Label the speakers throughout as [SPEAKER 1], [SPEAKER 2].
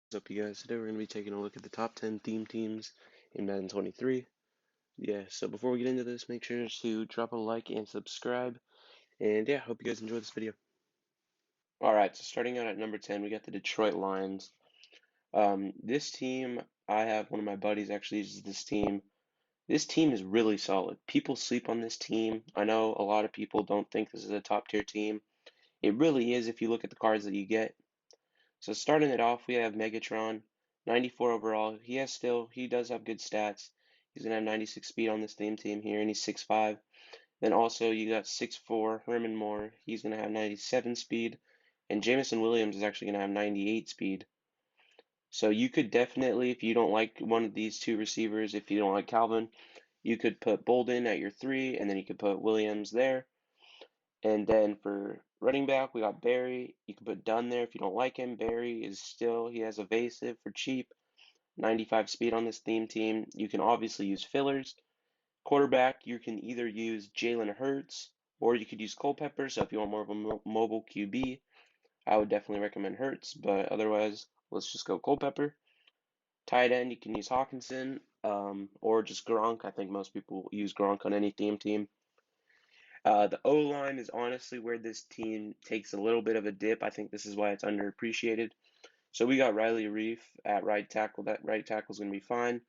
[SPEAKER 1] What's up, you guys? Today we're going to be taking a look at the top 10 theme teams in Madden 23. Yeah, so before we get into this, make sure to drop a like and subscribe. And yeah, hope you guys enjoy this video. Alright, so starting out at number 10, we got the Detroit Lions. This team, I have one of my buddies actually uses this team. This team is really solid. People sleep on this team. I know a lot of people don't think this is a top tier team. It really is if you look at the cards that you get. So starting it off, we have Megatron, 94 overall. He does have good stats. He's gonna have 96 speed on this theme team here, and he's 6'5". Then also you got 6'4" Herman Moore. He's gonna have 97 speed, and Jamison Williams is actually gonna have 98 speed. So you could definitely, if you don't like one of these two receivers, if you don't like Calvin, you could put Bolden at your 3, and then you could put Williams there. And then for running back, we got Barry. You can put Dunn there if you don't like him. He has evasive for cheap, 95 speed on this theme team. You can obviously use fillers. Quarterback, you can either use Jalen Hurts or you could use Culpepper. So if you want more of a mobile QB, I would definitely recommend Hurts, but otherwise, let's just go Culpepper. Tight end, you can use Hawkinson or just Gronk. I think most people use Gronk on any theme team. The O line is honestly where this team takes a little bit of a dip. I think this is why it's underappreciated. So we got Riley Reef at right tackle. That right tackle is going to be fine.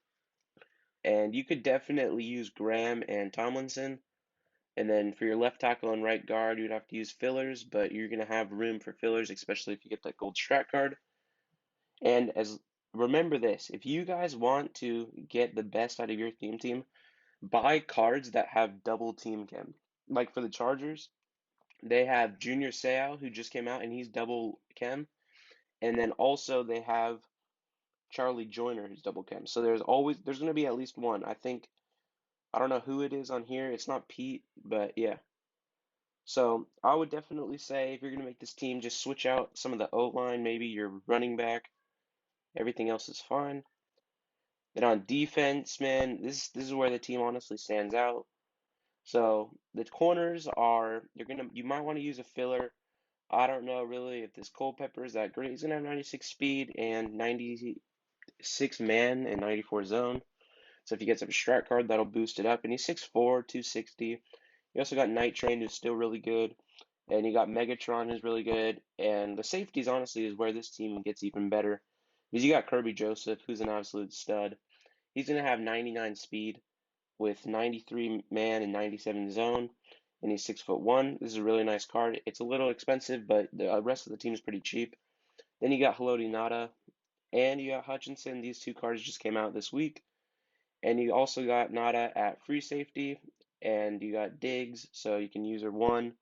[SPEAKER 1] And you could definitely use Graham and Tomlinson. And then for your left tackle and right guard, you'd have to use fillers, but you're going to have room for fillers, especially if you get that gold strat card. And as remember this, if you guys want to get the best out of your theme team, buy cards that have double team chem. Like for the Chargers, they have Junior Seau, who just came out, and he's double chem. And then also they have Charlie Joyner, who's double chem. So there's going to be at least one. I don't know who it is on here. It's not Pete, but yeah. So I would definitely say if you're going to make this team, just switch out some of the O line, maybe your running back. Everything else is fine. Then on defense, man, this is where the team honestly stands out. So the corners are you might want to use a filler. I don't know really if this Culpepper is that great. He's gonna have 96 speed and 96 man and 94 zone. So if you get some strat card, that'll boost it up. And he's 6'4", 260. You also got Night Train, who's still really good. And you got Megatron, who's really good. And the safeties, honestly, is where this team gets even better. Because you got Kirby Joseph, who's an absolute stud. He's going to have 99 speed with 93 man and 97 zone. And he's 6'1". This is a really nice card. It's a little expensive, but the rest of the team is pretty cheap. Then you got Haloti Nada and you got Hutchinson. These two cards just came out this week. And you also got Nada at free safety, and you got Diggs, so you can use her one.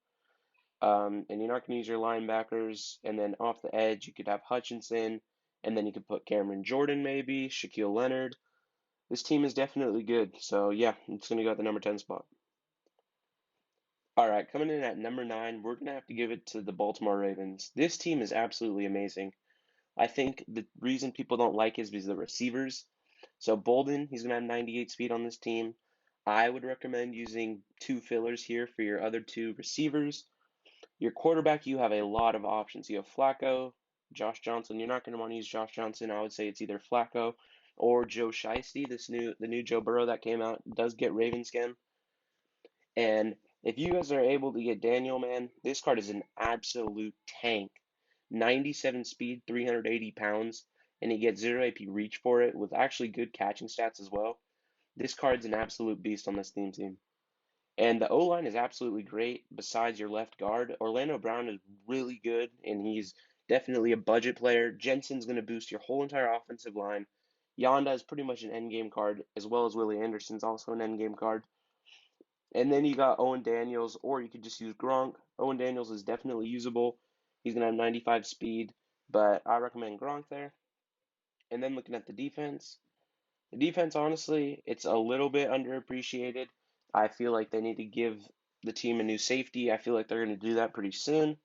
[SPEAKER 1] And you're not going to use your linebackers. And then off the edge, you could have Hutchinson, and then you could put Cameron Jordan maybe, Shaquille Leonard. This team is definitely good. So yeah, it's going to go at the number 10 spot. All right, coming in at number 9, we're going to have to give it to the Baltimore Ravens. This team is absolutely amazing. I think the reason people don't like is because of the receivers. So Bolden, he's going to have 98 speed on this team. I would recommend using two fillers here for your other two receivers. Your quarterback, you have a lot of options. You have Flacco, Josh Johnson. You're not going to want to use Josh Johnson. I would say it's either Flacco or Joe Shiesty. The new Joe Burrow that came out does get Raven skin. And if you guys are able to get Daniel, man, this card is an absolute tank. 97 speed, 380 pounds, and he gets 0 AP reach for it with actually good catching stats as well. This card's an absolute beast on this theme team. And the O line is absolutely great besides your left guard. Orlando Brown is really good, and he's definitely a budget player. Jensen's going to boost your whole entire offensive line. Yonda is pretty much an endgame card, as well as Willie Anderson's also an endgame card. And then you got Owen Daniels, or you could just use Gronk. Owen Daniels is definitely usable. He's going to have 95 speed, but I recommend Gronk there. And then looking at the defense, honestly, it's a little bit underappreciated. I feel like they need to give the team a new safety. I feel like they're going to do that pretty soon.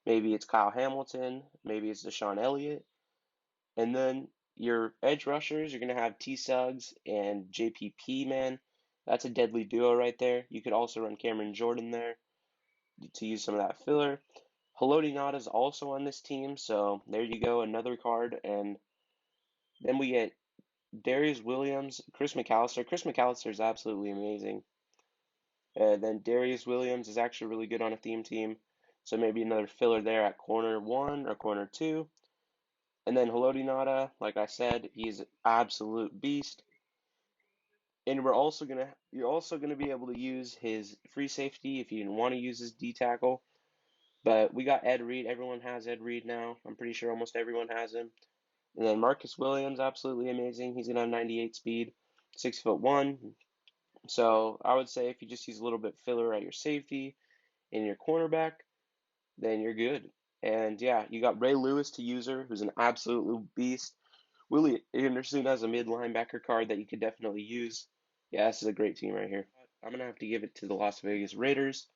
[SPEAKER 1] Maybe it's Kyle Hamilton, maybe it's Deshaun Elliott. And then your edge rushers, you're going to have T Suggs and JPP, man. That's a deadly duo right there. You could also run Cameron Jordan there to use some of that filler. Haloti Nada is also on this team, so there you go, another card. And Then we get Darius Williams, Chris McAllister. Chris McAllister is absolutely amazing. Then Darius Williams is actually really good on a theme team. So maybe another filler there at corner one or corner two. And then Haloti Nada, like I said, he's an absolute beast. And you're also gonna be able to use his free safety if you didn't want to use his D tackle. But we got Ed Reed. Everyone has Ed Reed now. I'm pretty sure almost everyone has him. And then Marcus Williams, absolutely amazing. He's gonna have 98 speed, 6'1". So I would say if you just use a little bit filler at your safety and your cornerback, then you're good. And yeah, you got Ray Lewis to user, who's an absolute beast. Willie Anderson has a mid linebacker card that you could definitely use. Yeah, this is a great team right here. I'm gonna have to give it to the Las Vegas Raiders.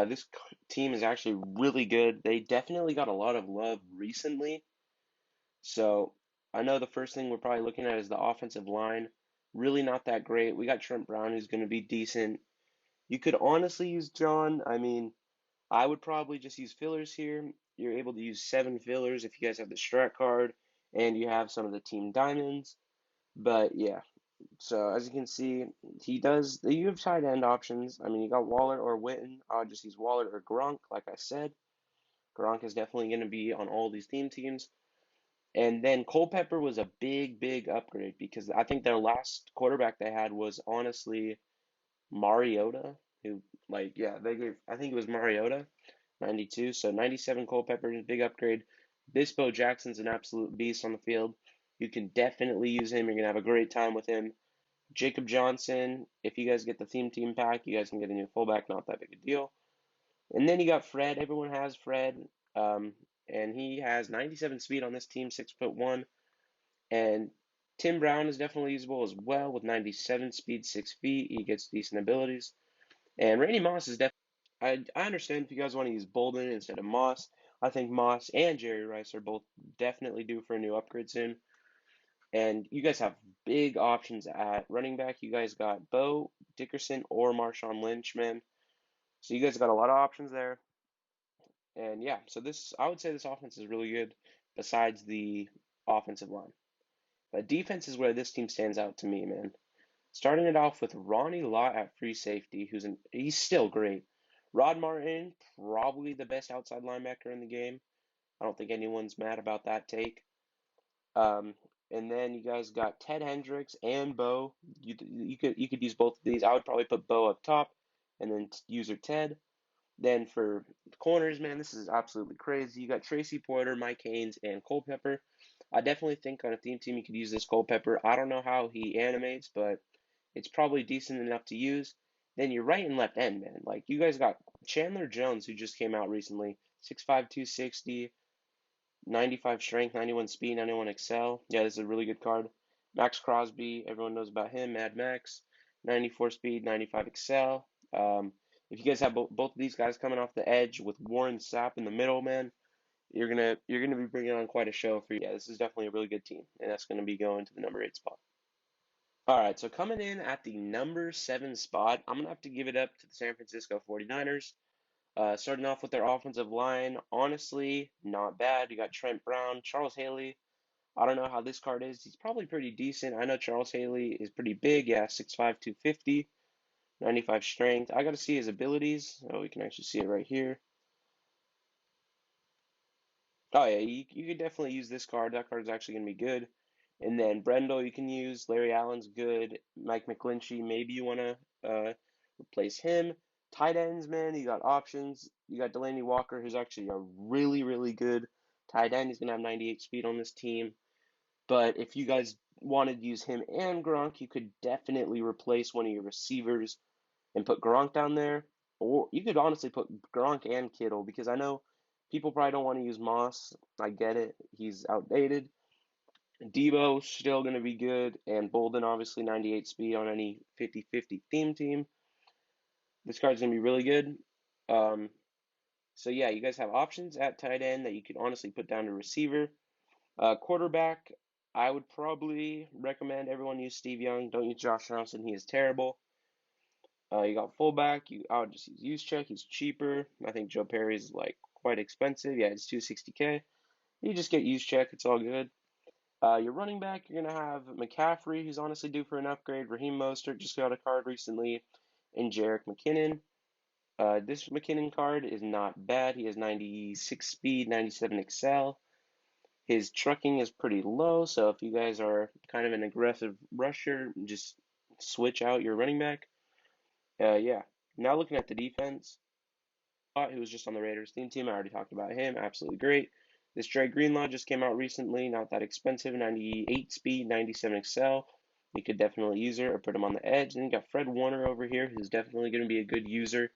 [SPEAKER 1] This team is actually really good. They definitely got a lot of love recently. So I know the first thing we're probably looking at is the offensive line. Really not that great. We got Trent Brown, who's going to be decent. You could honestly use John. I mean, I would probably just use fillers here. You're able to use 7 fillers if you guys have the strat card and you have some of the team diamonds. But yeah, so as you can see, you have tight end options. I mean, you got Waller or Witten. I would just use Waller or Gronk, like I said. Gronk is definitely going to be on all these theme teams. And then Culpepper was a big, big upgrade because I think their last quarterback they had was honestly Mariota, who, like, yeah, I think it was Mariota, 92. So 97 Culpepper is a big upgrade. Bispo Jackson's an absolute beast on the field. You can definitely use him. You're going to have a great time with him. Jacob Johnson, if you guys get the theme team pack, you guys can get a new fullback, not that big a deal. And then you got Fred. Everyone has Fred. And he has 97 speed on this team, 6'1". And Tim Brown is definitely usable as well with 97 speed, 6 feet. He gets decent abilities. And Randy Moss is definitely. I understand if you guys want to use Bolden instead of Moss. I think Moss and Jerry Rice are both definitely due for a new upgrade soon. And you guys have big options at running back. You guys got Bo Dickerson or Marshawn Lynch, man. So you guys got a lot of options there. And yeah, so I would say this offense is really good besides the offensive line. But defense is where this team stands out to me, man. Starting it off with Ronnie Lott at free safety, he's still great. Rod Martin, probably the best outside linebacker in the game. I don't think anyone's mad about that take. Um, and then you guys got Ted Hendricks and Bo. You could use both of these. I would probably put Bo up top, and then user Ted. Then for the corners, man, this is absolutely crazy. You got Tracy Porter, Mike Haynes, and Culpepper. I definitely think on a theme team you could use this Culpepper. I don't know how he animates, but it's probably decent enough to use. Then your right and left end, man. Like you guys got Chandler Jones, who just came out recently, 6'5", 260, 95 strength, 91 speed, 91 excel. Yeah, this is a really good card. Max Crosby, everyone knows about him. Mad Max, 94 speed, 95 excel. If you guys have both of these guys coming off the edge with Warren Sapp in the middle, man, you're gonna be bringing on quite a show for you. Yeah, this is definitely a really good team, and that's gonna be going to the number 8 spot. All right, so coming in at the number 7 spot, I'm gonna have to give it up to the San Francisco 49ers. Starting off with their offensive line, honestly, not bad. You got Trent Brown, Charles Haley. I don't know how this card is. He's probably pretty decent. I know Charles Haley is pretty big. Yeah, 6'5", 250, 95 strength. I got to see his abilities. Oh, we can actually see it right here. Oh, yeah, you could definitely use this card. That card is actually going to be good. And then Brendel you can use. Larry Allen's good. Mike McGlinchey, maybe you want to replace him. Tight ends, man, you got options. You got Delaney Walker, who's actually a really, really good tight end. He's going to have 98 speed on this team. But if you guys wanted to use him and Gronk, you could definitely replace one of your receivers and put Gronk down there. Or you could honestly put Gronk and Kittle because I know people probably don't want to use Moss. I get it. He's outdated. Debo still going to be good. And Bolden, obviously, 98 speed on any 50-50 theme team. This card's going to be really good. Um, so, yeah, you guys have options at tight end that you could honestly put down to receiver. Quarterback, I would probably recommend everyone use Steve Young. Don't use Josh Johnson. He is terrible. You got fullback. I would just use Juszczyk. He's cheaper. I think Joe Perry's like quite expensive. Yeah, it's 260K. You just get Juszczyk. It's all good. Your running back, you're going to have McCaffrey, who's honestly due for an upgrade. Raheem Mostert just got a card recently, and Jerick McKinnon. This McKinnon card is not bad. He has 96 speed, 97 excel. His trucking is pretty low, so if you guys are kind of an aggressive rusher, just switch out your running back. Yeah. Now looking at the defense, who was just on the Raiders theme team. I already talked about him. Absolutely great. This Dre Greenlaw just came out recently. Not that expensive. 98 speed, 97 excel. You could definitely use her or put him on the edge. Then you got Fred Warner over here, who's definitely going to be a good user.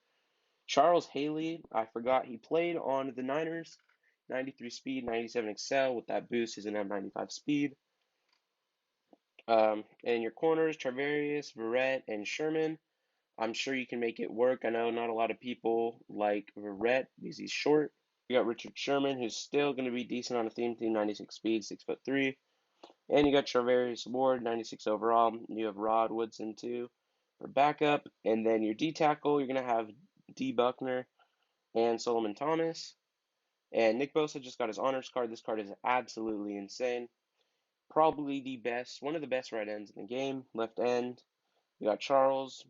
[SPEAKER 1] Charles Haley, I forgot he played on the Niners. 93 speed, 97 excel. With that boost, he's going to have 95 speed. And your corners, Travarius, Verrett, and Sherman. I'm sure you can make it work. I know not a lot of people like Verrett because he's short. You got Richard Sherman, who's still going to be decent on a theme team, 96 speed, 6'3". And you got Charvarius Ward, 96 overall. You have Rod Woodson, too, for backup. And then your D tackle, you're going to have D Buckner and Solomon Thomas. And Nick Bosa just got his honors card. This card is absolutely insane. Probably the best, one of the best right ends in the game, left end. You got Charles.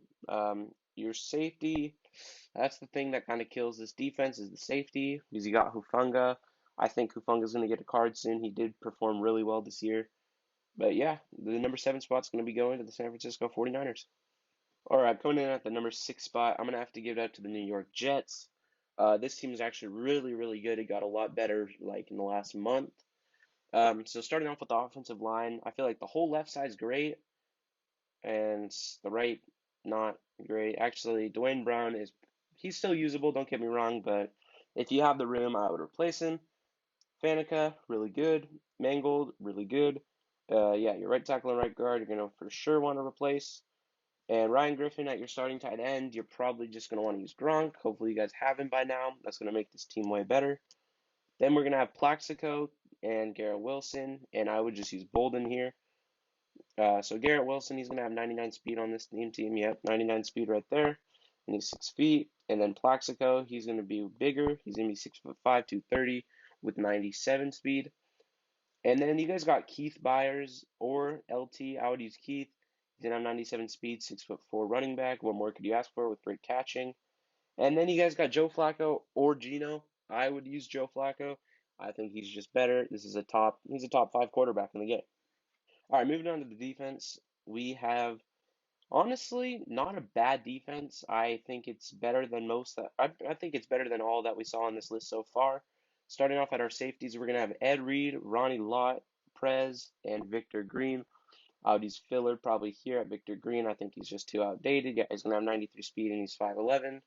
[SPEAKER 1] Your safety, that's the thing that kind of kills this defense is the safety because you got Hufanga. I think Hufanga's going to get a card soon. He did perform really well this year. But yeah, the number 7 spot's going to be going to the San Francisco 49ers. All right, coming in at the number 6 spot, I'm going to have to give it out to the New York Jets. This team is actually really, really good. It got a lot better like in the last month. So starting off with the offensive line, I feel like the whole left side is great, and the right not great. Actually, Dwayne Brown he's still usable, don't get me wrong, but if you have the room, I would replace him. Faneca, really good. Mangold, really good. Yeah, your right tackle and right guard, you're gonna for sure want to replace. And Ryan Griffin at your starting tight end, you're probably just gonna want to use Gronk. Hopefully you guys have him by now. That's gonna make this team way better. Then we're gonna have Plaxico and Garrett Wilson, and I would just use Bolden here. So Garrett Wilson, he's going to have 99 speed on this team. Yep, 99 speed right there. And he's 6 feet. And then Plaxico, he's going to be bigger. He's going to be 6'5", 230 with 97 speed. And then you guys got Keith Byers or LT. I would use Keith. He's going to have 97 speed, 6'4" running back. What more could you ask for with great catching? And then you guys got Joe Flacco or Gino. I would use Joe Flacco. I think he's just better. He's a top 5 quarterback in the game. All right, moving on to the defense. We have honestly not a bad defense. I think it's better than I think it's better than all that we saw on this list so far. Starting off at our safeties, we're gonna have Ed Reed, Ronnie Lott, Prez, and Victor Green. I would use filler probably here at Victor Green. I think he's just too outdated. Yeah, he's gonna have 93 speed and he's 5'11".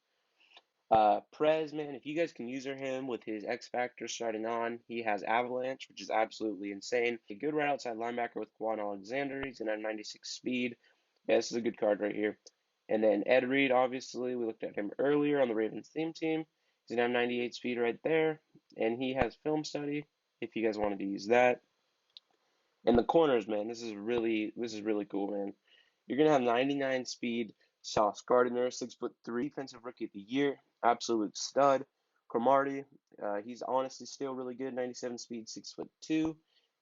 [SPEAKER 1] Prez, man, if you guys can use him with his X Factor starting on, he has Avalanche, which is absolutely insane. A good right outside linebacker with Quan Alexander. He's going to have 96 speed. Yeah, this is a good card right here. And then Ed Reed, obviously, we looked at him earlier on the Ravens theme team. He's going to have 98 speed right there. And he has film study, if you guys wanted to use that. And the corners, man, this is really cool, man. You're gonna have 99 speed. Sauce Gardner, 6'3", defensive rookie of the year, absolute stud. Cromartie, he's honestly still really good, 97 speed, 6'2".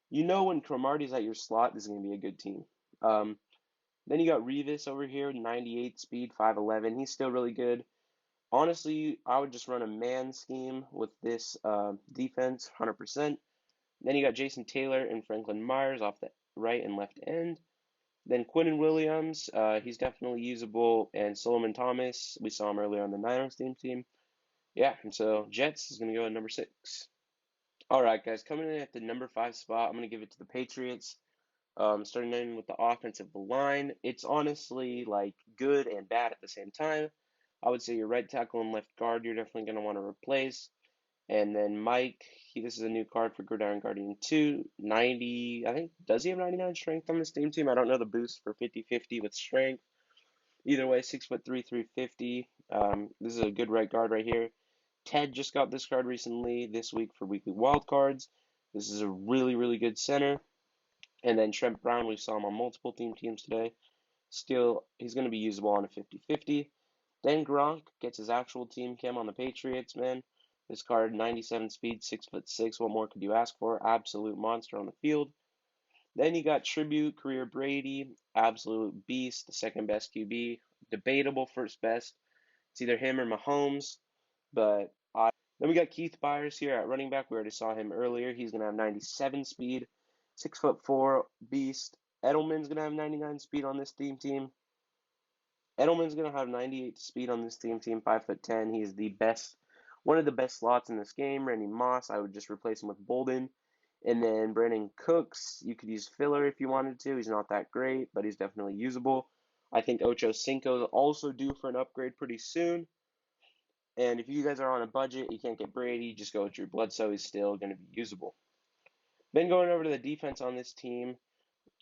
[SPEAKER 1] You know when Cromartie's at your slot, this is gonna be a good team. Then you got Revis over here, 98 speed, 5'11". He's still really good. Honestly, I would just run a man scheme with this defense, 100%. Then you got Jason Taylor and Franklin Myers off the right and left end. Then Quinnen Williams, he's definitely usable. And Solomon Thomas, we saw him earlier on the Niners team. Yeah, and so Jets is going to go at number 6. All right, guys, coming in at the number 5 spot, I'm going to give it to the Patriots. Starting in with the offensive line, it's honestly like good and bad at the same time. I would say your right tackle and left guard, you're definitely going to want to replace. And then Mike, this is a new card for Gridiron Guardian 2, 90, I think, does he have 99 strength on this team? I don't know the boost for 50-50 with strength. Either way, 6'3", 350. This is a good right guard right here. Ted just got this card recently this week for weekly wild cards. This is a really, really good center. And then Trent Brown, we saw him on multiple teams today. Still, he's going to be usable on a 50-50. Then Gronk gets his actual team cam on the Patriots, man. This card, 97 speed, 6'6". What more could you ask for? Absolute monster on the field. Then you got Tribute, Career Brady, absolute beast, the second best QB, debatable first best. It's either him or Mahomes, but then we got Keith Byers here at running back. We already saw him earlier. He's gonna have 97 speed, 6'4" beast. Edelman's gonna have 99 speed on this team. Edelman's gonna have 98 speed on this team. 5'10". He is the best, one of the best slots in this game. Randy Moss, I would just replace him with Bolden. And then Brandon Cooks, you could use filler if you wanted to. He's not that great, but he's definitely usable. I think Ocho Cinco is also due for an upgrade pretty soon. And if you guys are on a budget, you can't get Brady, just go with Drew Bledsoe. He's still going to be usable. Then going over to the defense on this team,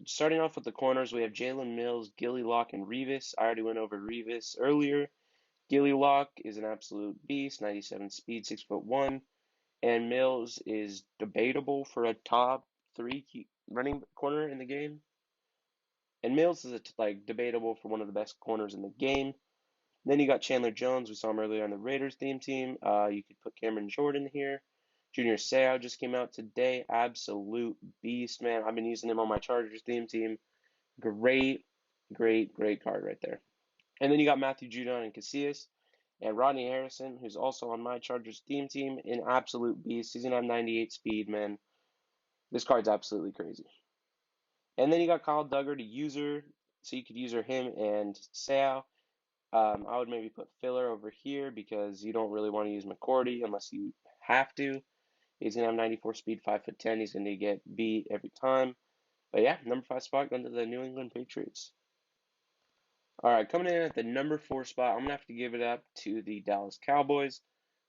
[SPEAKER 1] starting off with the corners, we have Jalen Mills, Gilly Lock, and Revis. I already went over Revis earlier. Gilly Lock is an absolute beast, 97 speed, 6'1", and Mills is debatable for a top 3 running corner in the game. And Mills is debatable for one of the best corners in the game. Then you got Chandler Jones. We saw him earlier on the Raiders team. You could put Cameron Jordan here. Junior Seau just came out today. Absolute beast, man. I've been using him on my Chargers team. Great card right there. And then you got Matthew Judon and Casillas. And Rodney Harrison, who's also on my Chargers team, an absolute beast. He's going to have 98 speed, man. This card's absolutely crazy. And then you got Kyle Duggar to user. So you could user him and Seau. I would maybe put filler over here because you don't really want to use McCourty unless you have to. He's going to have 94 speed, 5'10". He's going to get beat every time. But yeah, number 5 spot going to the New England Patriots. All right, coming in at the number 4 spot, I'm going to have to give it up to the Dallas Cowboys.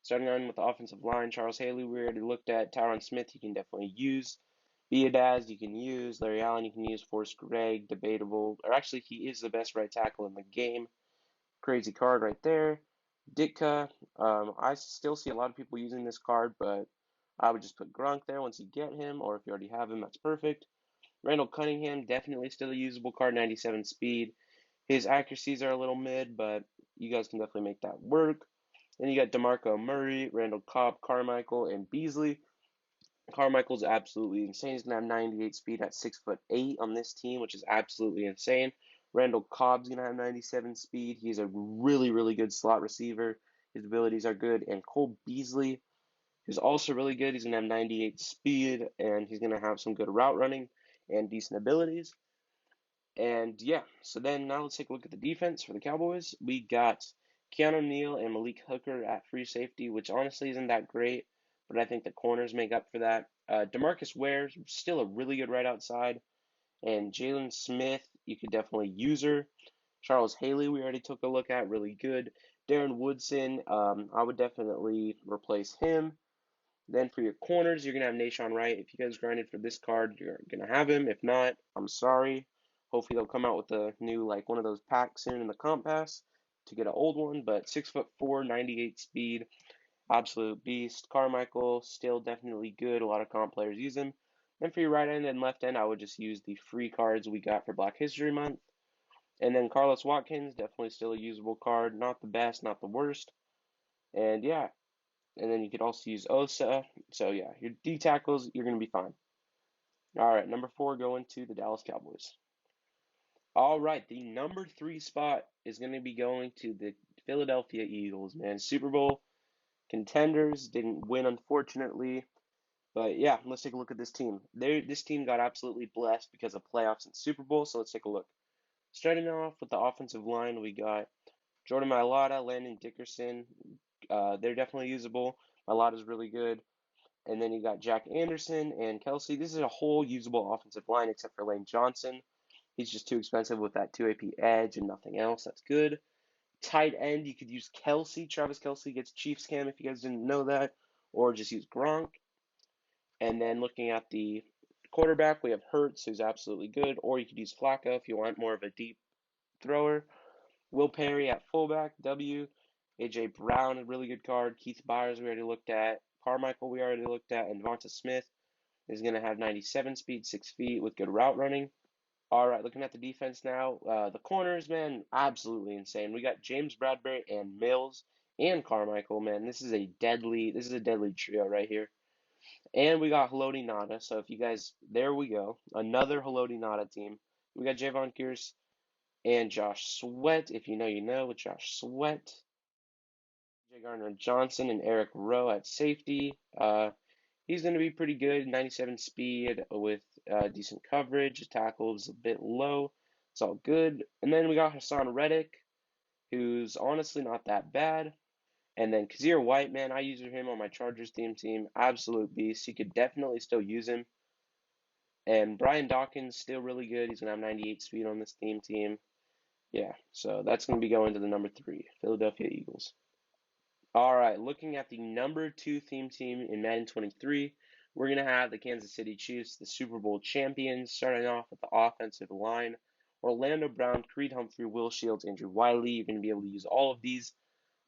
[SPEAKER 1] Starting on with the offensive line, Charles Haley, we already looked at. Tyron Smith, you can definitely use. Biadaz, you can use. Larry Allen, you can use. Forrest Gregg, debatable. Or actually, he is the best right tackle in the game. Crazy card right there. Ditka, I still see a lot of people using this card, but I would just put Gronk there once you get him, or if you already have him, that's perfect. Randall Cunningham, definitely still a usable card, 97 speed. His accuracies are a little mid, but you guys can definitely make that work. Then you got DeMarco Murray, Randall Cobb, Carmichael, and Beasley. Carmichael's absolutely insane. He's going to have 98 speed at 6'8" on this team, which is absolutely insane. Randall Cobb's going to have 97 speed. He's a really good slot receiver. His abilities are good. And Cole Beasley, who's also really good. He's going to have 98 speed, and he's going to have some good route running and decent abilities. And yeah, so then now let's take a look at the defense for the Cowboys. We got Keanu Neal and Malik Hooker at free safety, which honestly isn't that great, but I think the corners make up for that. DeMarcus Ware's still a really good right outside, and Jalen Smith, you could definitely use her. Charles Haley, we already took a look at, really good. Darren Woodson, I would definitely replace him. Then for your corners, you're going to have Nashawn Wright. If you guys grinded for this card, you're going to have him. If not, I'm sorry. Hopefully they'll come out with a new, one of those packs soon in the Comp Pass to get an old one. But 6'4", 98 speed, absolute beast. Carmichael, still definitely good. A lot of comp players use him. Then for your right end and left end, I would just use the free cards we got for Black History Month. And then Carlos Watkins, definitely still a usable card. Not the best, not the worst. And yeah, and then you could also use Osa. So yeah, your D tackles, you're going to be fine. All right, number 4 going to the Dallas Cowboys. All right, the number 3 spot is going to be going to the Philadelphia Eagles, man. Super Bowl contenders, didn't win unfortunately. But yeah, let's take a look at this team. This team got absolutely blessed because of playoffs and Super Bowl, so let's take a look. Starting off with the offensive line, we got Jordan Mailata, Landon Dickerson. They're definitely usable. Mailata's really good. And then you got Jack Anderson and Kelsey. This is a whole usable offensive line except for Lane Johnson. He's just too expensive with that 2 AP edge and nothing else. That's good. Tight end, you could use Kelsey. Travis Kelsey gets Chiefs cam if you guys didn't know that. Or just use Gronk. And then looking at the quarterback, we have Hurts, who's absolutely good. Or you could use Flacco if you want more of a deep thrower. Will Perry at fullback, W. A.J. Brown, a really good card. Keith Byers, we already looked at. Carmichael, we already looked at. And Devonta Smith is going to have 97 speed, 6 feet with good route running. All right, looking at the defense now. The corners, man, absolutely insane. We got James Bradbury and Mills and Carmichael, man. This is a deadly trio right here. And we got Haloti Nada. So if you guys, there we go. Another Haloti Nada team. We got Javon Kearse and Josh Sweat. If you know, you know with Josh Sweat. J. Gardner Johnson and Eric Rowe at safety. He's going to be pretty good. 97 speed with decent coverage. His tackle is a bit low. It's all good. And then we got Hassan Reddick, who's honestly not that bad. And then Kazir White, man, I use him on my Chargers team. Absolute beast. You could definitely still use him. And Brian Dawkins, still really good. He's going to have 98 speed on this team. Yeah, so that's going to be going to the number 3, Philadelphia Eagles. All right, looking at the number 2 theme team in Madden 23, we're going to have the Kansas City Chiefs, the Super Bowl champions, starting off with the offensive line. Orlando Brown, Creed Humphrey, Will Shields, Andrew Wiley. You're going to be able to use all of these.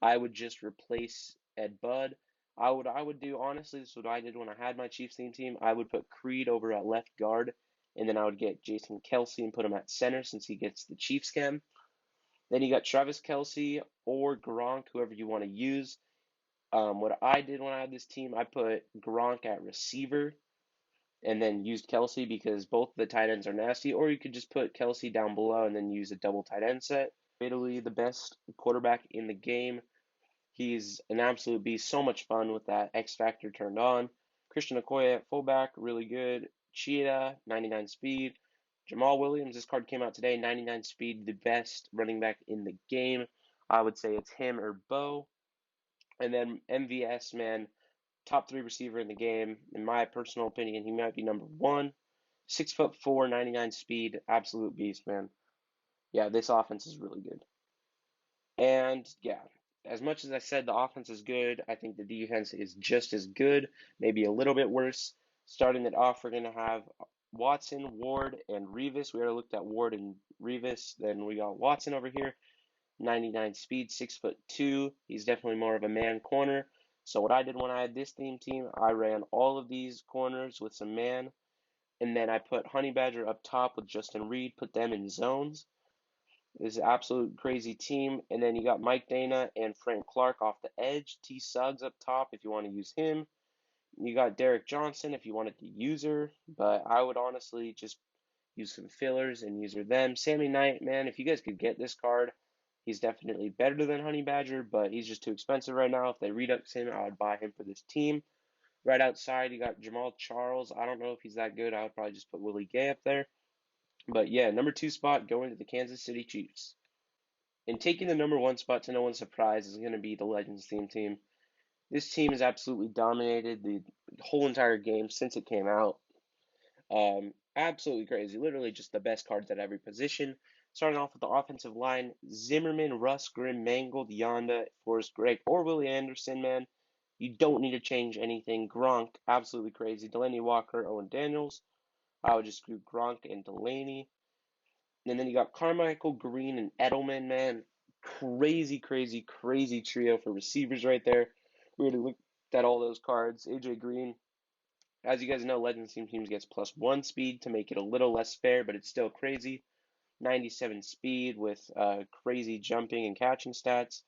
[SPEAKER 1] I would just replace Ed Budd. I would do, honestly, this is what I did when I had my Chiefs theme team. I would put Creed over at left guard, and then I would get Jason Kelsey and put him at center since he gets the Chiefs chem. Then you got Travis Kelsey or Gronk, whoever you want to use. What I did when I had this team, I put Gronk at receiver and then used Kelsey because both the tight ends are nasty. Or you could just put Kelsey down below and then use a double tight end set. Italy, the best quarterback in the game. He's an absolute beast. So much fun with that X Factor turned on. Christian Okoye at fullback, really good. Cheetah, 99 speed. Jamal Williams, this card came out today, 99 speed, the best running back in the game. I would say it's him or Bo. And then MVS, man, top 3 receiver in the game. In my personal opinion, he might be number 1. 6'4", 99 speed, absolute beast, man. Yeah, this offense is really good. And yeah, as much as I said the offense is good, I think the defense is just as good, maybe a little bit worse. Starting it off, we're going to have Watson, Ward, and Revis. We already looked at Ward and Revis. Then we got Watson over here, 99 speed, 6'2". He's definitely more of a man corner. So what I did when I had this team, I ran all of these corners with some man, and then I put Honey Badger up top with Justin Reed, put them in zones. This is an absolute crazy team. And then you got Mike Dana and Frank Clark off the edge. T. Suggs up top if you want to use him. You got Derek Johnson if you wanted to use her, but I would honestly just use some fillers and use her them. Sammy Knight, man, if you guys could get this card, he's definitely better than Honey Badger, but he's just too expensive right now. If they redux him, I would buy him for this team. Right outside, you got Jamal Charles. I don't know if he's that good. I would probably just put Willie Gay up there. But yeah, number 2 spot going to the Kansas City Chiefs. And taking the number 1 spot to no one's surprise is going to be the Legends theme team. This team has absolutely dominated the whole entire game since it came out. Absolutely crazy. Literally just the best cards at every position. Starting off with the offensive line, Zimmerman, Russ, Grimm, Mangold, Yonda, Forrest Gregg, or Willie Anderson, man. You don't need to change anything. Gronk, absolutely crazy. Delaney Walker, Owen Daniels. I would just do Gronk and Delaney. And then you got Carmichael, Green, and Edelman, man. Crazy trio for receivers right there. We already looked at all those cards. AJ Green, as you guys know, Legends teams gets +1 speed to make it a little less fair, but it's still crazy. 97 speed with crazy jumping and catching stats.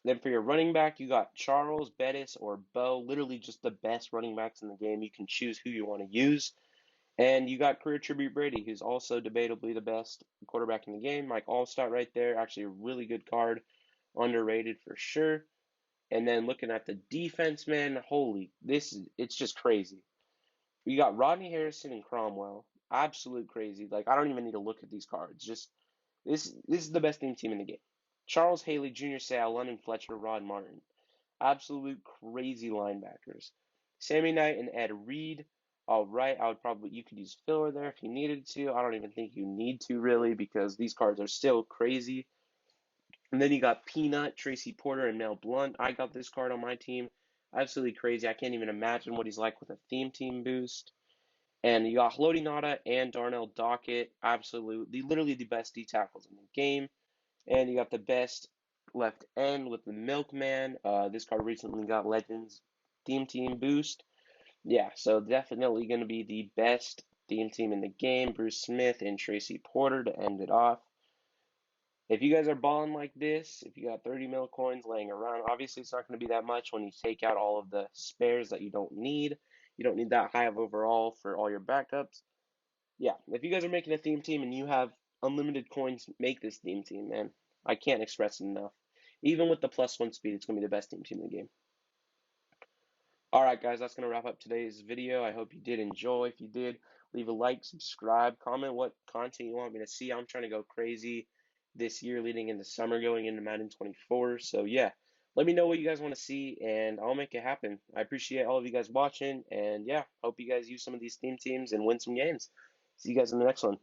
[SPEAKER 1] Then for your running back, you got Charles, Bettis, or Bo. Literally just the best running backs in the game. You can choose who you want to use. And you got career tribute Brady, who's also debatably the best quarterback in the game. Mike Allstott right there, actually a really good card, underrated for sure. And then looking at the defense, man, it's just crazy. We got Rodney Harrison and Cromwell, absolute crazy. Like I don't even need to look at these cards. Just this is the best team in the game. Charles Haley, Junior Seau, London Fletcher, Rod Martin, absolute crazy linebackers. Sammy Knight and Ed Reed. All right, you could use filler there if you needed to. I don't even think you need to really because these cards are still crazy. And then you got Peanut, Tracy Porter, and Mel Blunt. I got this card on my team. Absolutely crazy. I can't even imagine what he's like with a theme team boost. And you got Haloti Nada and Darnell Dockett. Absolutely, literally the best D tackles in the game. And you got the best left end with the Milkman. This card recently got Legends theme team boost. Yeah, so definitely going to be the best theme team in the game. Bruce Smith and Tracy Porter to end it off. If you guys are balling like this, if you got 30 mil coins laying around, obviously it's not going to be that much when you take out all of the spares that you don't need. You don't need that high of overall for all your backups. Yeah, if you guys are making a theme team and you have unlimited coins, make this theme team, man. I can't express it enough. Even with the +1 speed, it's going to be the best theme team in the game. Alright guys, that's going to wrap up today's video. I hope you did enjoy. If you did, leave a like, subscribe, comment what content you want me to see. I'm trying to go crazy this year leading into summer, going into Madden 24. So yeah, let me know what you guys want to see and I'll make it happen. I appreciate all of you guys watching and yeah, hope you guys use some of these theme teams and win some games. See you guys in the next one.